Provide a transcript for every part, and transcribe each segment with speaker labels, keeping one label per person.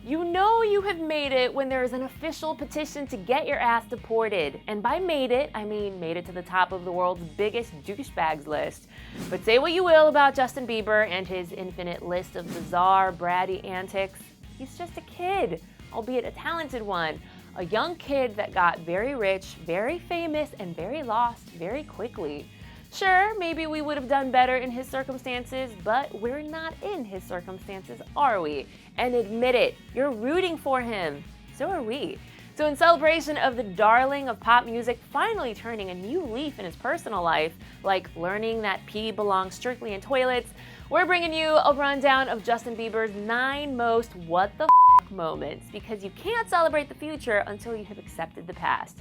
Speaker 1: You know you have made it when there is an official petition to get your ass deported. And by made it, I mean made it to the top of the world's biggest douchebags list. But say what you will about Justin Bieber and his infinite list of bizarre, bratty antics, he's just a kid, albeit a talented one. A young kid that got very rich, very famous, and very lost very quickly. Sure, maybe we would have done better in his circumstances, but we're not in his circumstances, are we? And admit it, you're rooting for him. So are we. So in celebration of the darling of pop music finally turning a new leaf in his personal life, like learning that pee belongs strictly in toilets, we're bringing you a rundown of Justin Bieber's 9 most what the moments, because you can't celebrate the future until you have accepted the past.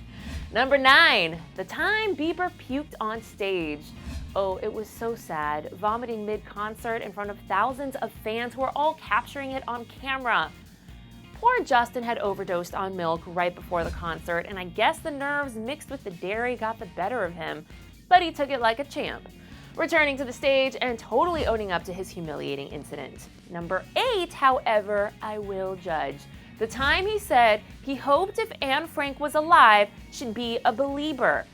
Speaker 1: Number 9, the time Bieber puked on stage. Oh, it was so sad, vomiting mid-concert in front of thousands of fans who were all capturing it on camera. Poor Justin had overdosed on milk right before the concert, and I guess the nerves mixed with the dairy got the better of him, but he took it like a champ, returning to the stage and totally owning up to his humiliating incident. Number 8, however, I will judge. The time he said he hoped if Anne Frank was alive, she'd be a believer.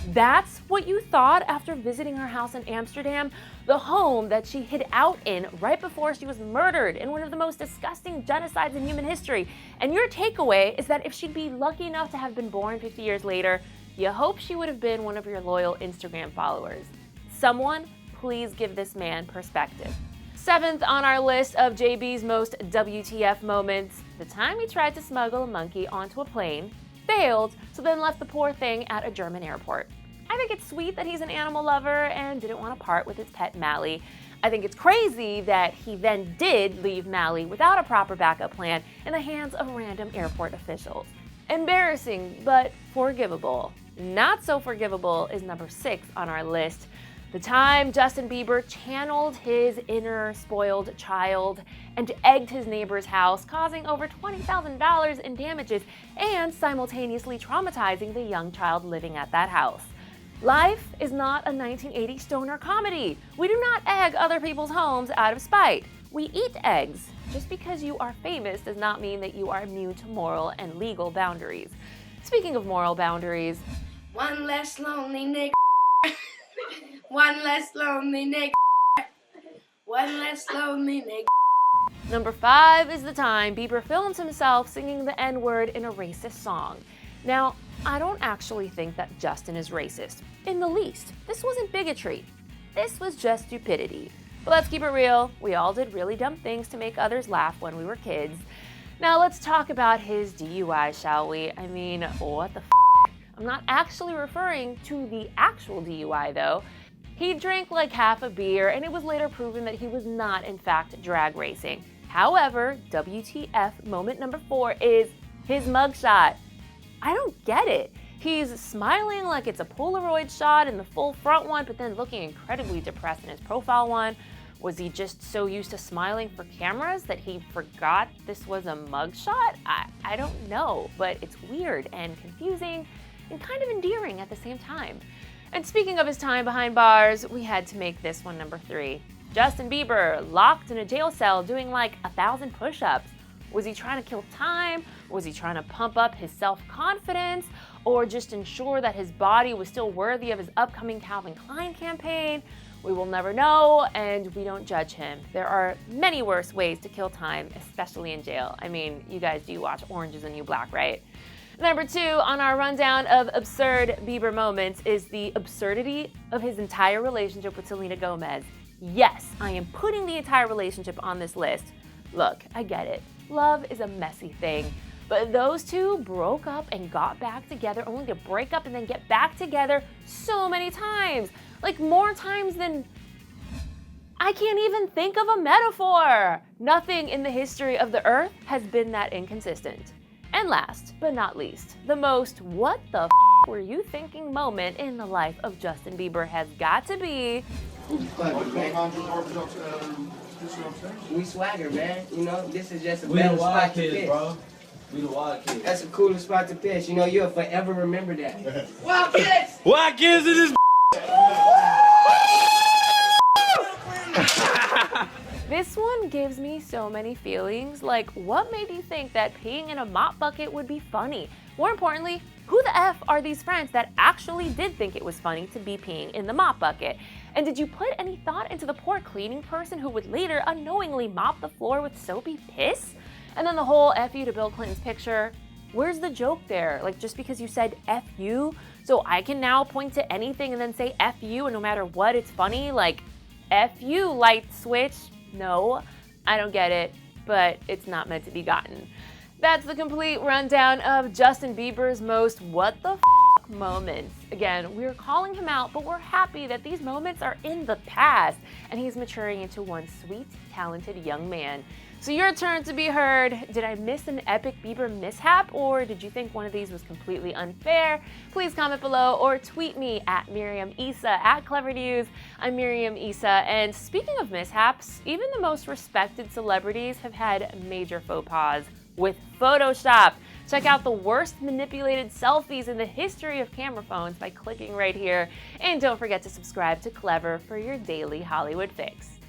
Speaker 1: That's what you thought after visiting her house in Amsterdam, the home that she hid out in right before she was murdered in one of the most disgusting genocides in human history. And your takeaway is that if she'd be lucky enough to have been born 50 years later, you hope she would have been one of your loyal Instagram followers. Someone, please give this man perspective. 7th on our list of JB's most WTF moments, the time he tried to smuggle a monkey onto a plane, failed, so then left the poor thing at a German airport. I think it's sweet that he's an animal lover and didn't want to part with his pet Mally. I think it's crazy that he then did leave Mally without a proper backup plan in the hands of random airport officials. Embarrassing, but forgivable. Not so forgivable is number 6 on our list. The time Justin Bieber channeled his inner spoiled child and egged his neighbor's house, causing over $20,000 in damages and simultaneously traumatizing the young child living at that house. Life is not a 1980s stoner comedy. We do not egg other people's homes out of spite. We eat eggs. Just because you are famous does not mean that you are immune to moral and legal boundaries. Speaking of moral boundaries,
Speaker 2: one less lonely nigga. One less lonely nigga. One less lonely nigga.
Speaker 1: Number 5 is the time Bieber films himself singing the N-word in a racist song. Now, I don't actually think that Justin is racist. In the least. This wasn't bigotry. This was just stupidity. But let's keep it real. We all did really dumb things to make others laugh when we were kids. Now let's talk about his DUI, shall we? I mean, what the f***? I'm not actually referring to the actual DUI, though. He drank like half a beer, and it was later proven that he was not, in fact, drag racing. However, WTF moment number 4 is his mugshot. I don't get it. He's smiling like it's a Polaroid shot in the full front one, but then looking incredibly depressed in his profile one. Was he just so used to smiling for cameras that he forgot this was a mugshot? I don't know, but it's weird and confusing and kind of endearing at the same time. And speaking of his time behind bars, we had to make this one number 3. Justin Bieber, locked in a jail cell doing like 1,000 push-ups. Was he trying to kill time? Was he trying to pump up his self-confidence? Or just ensure that his body was still worthy of his upcoming Calvin Klein campaign? We will never know, and we don't judge him. There are many worse ways to kill time, especially in jail. I mean, you guys do watch Orange is the New Black, right? Number 2 on our rundown of absurd Bieber moments is the absurdity of his entire relationship with Selena Gomez. Yes, I am putting the entire relationship on this list. Look, I get it. Love is a messy thing. But those two broke up and got back together only to break up and then get back together so many times. Like more times than I can't even think of a metaphor. Nothing in the history of the earth has been that inconsistent. And last but not least, the most what the were you thinking moment in the life of Justin Bieber has got to be
Speaker 2: we swagger, man. You know, this is just a better spot to pitch.
Speaker 3: Bro. We the Wild Kids.
Speaker 2: That's a cooler spot to pitch. You know, you'll forever remember that. Wild Kids!
Speaker 3: Wild Kids in this
Speaker 1: This one gives me so many feelings. Like, what made you think that peeing in a mop bucket would be funny? More importantly, who the F are these friends that actually did think it was funny to be peeing in the mop bucket? And did you put any thought into the poor cleaning person who would later unknowingly mop the floor with soapy piss? And then the whole F you to Bill Clinton's picture. Where's the joke there? Like, just because you said F you, so I can now point to anything and then say F you, and no matter what, it's funny? Like, F you, light switch. No, I don't get it, but it's not meant to be gotten. That's the complete rundown of Justin Bieber's most what the f*** moments. Again, we're calling him out, but we're happy that these moments are in the past, and he's maturing into one sweet, talented young man. So your turn to be heard. Did I miss an epic Bieber mishap, or did you think one of these was completely unfair? Please comment below or tweet me at Miriam Issa at Clevver News. I'm Miriam Issa, and speaking of mishaps, even the most respected celebrities have had major faux pas with Photoshop. Check out the worst manipulated selfies in the history of camera phones by clicking right here. And don't forget to subscribe to Clevver for your daily Hollywood fix.